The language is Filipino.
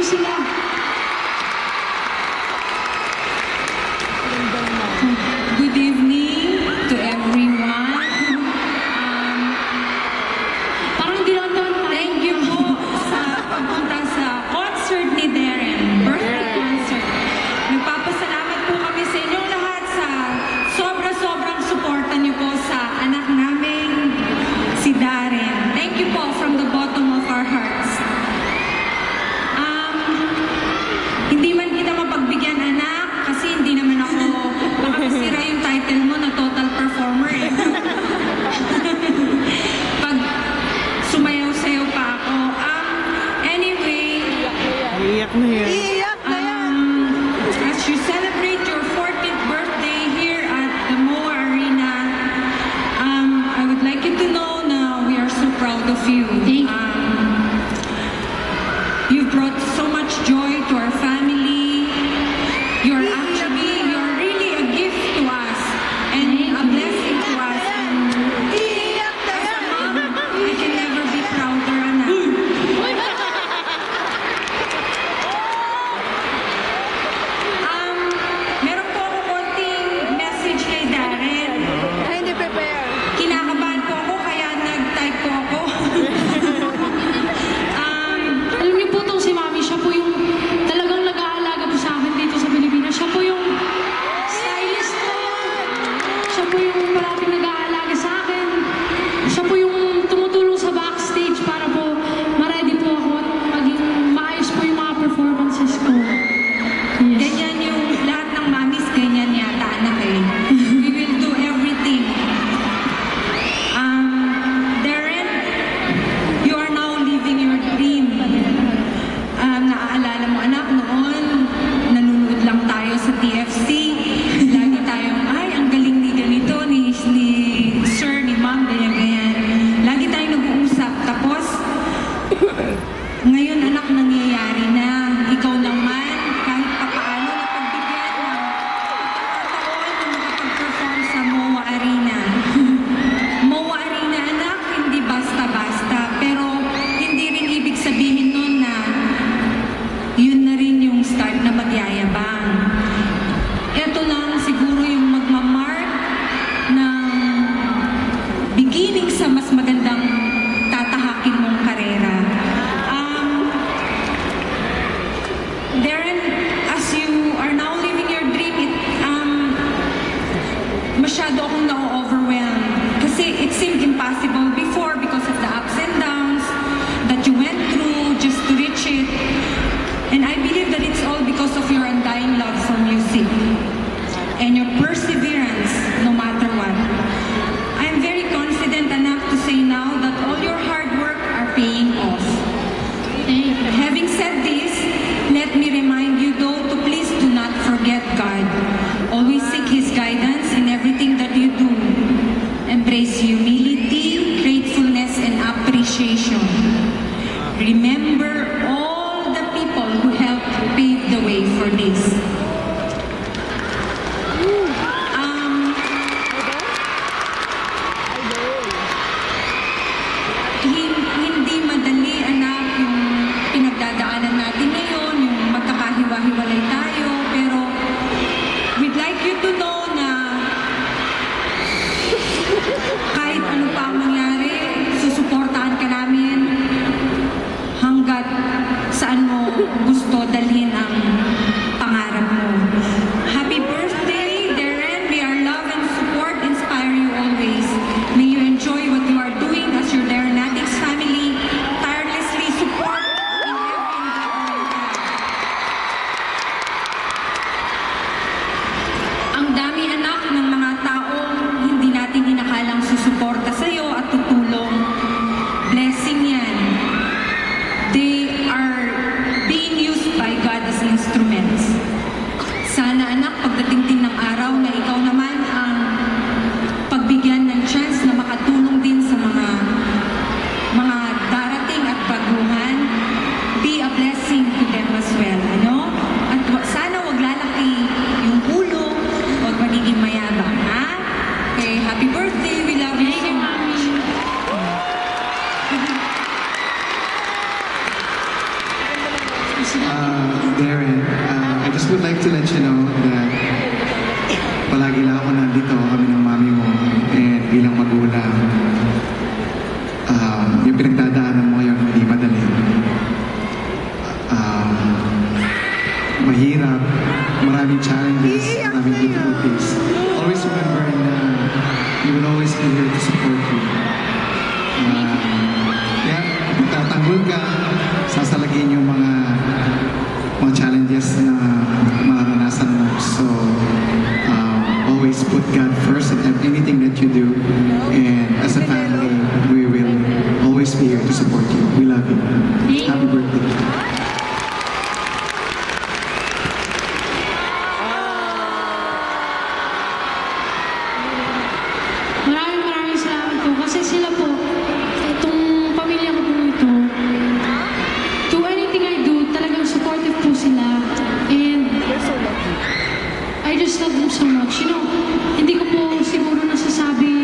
sila. Good evening to everyone. Parang thank you po sa pagpunta sa concert ni Darren, birthday concert. Nagpapasalamat po kami sa inyong lahat sa sobra-sobrang suporta niyo po sa anak namin, si Darren. Thank you po from the bottom of our hearts. And as a family, we will always be here to support you. We love you. Happy birthday. Maraming salamat po kasi sila po, itong pamilya ko po ito, to anything I do, talagang supportive po sila. And I just love them so much. You know, hindi ko po siguro nasasabi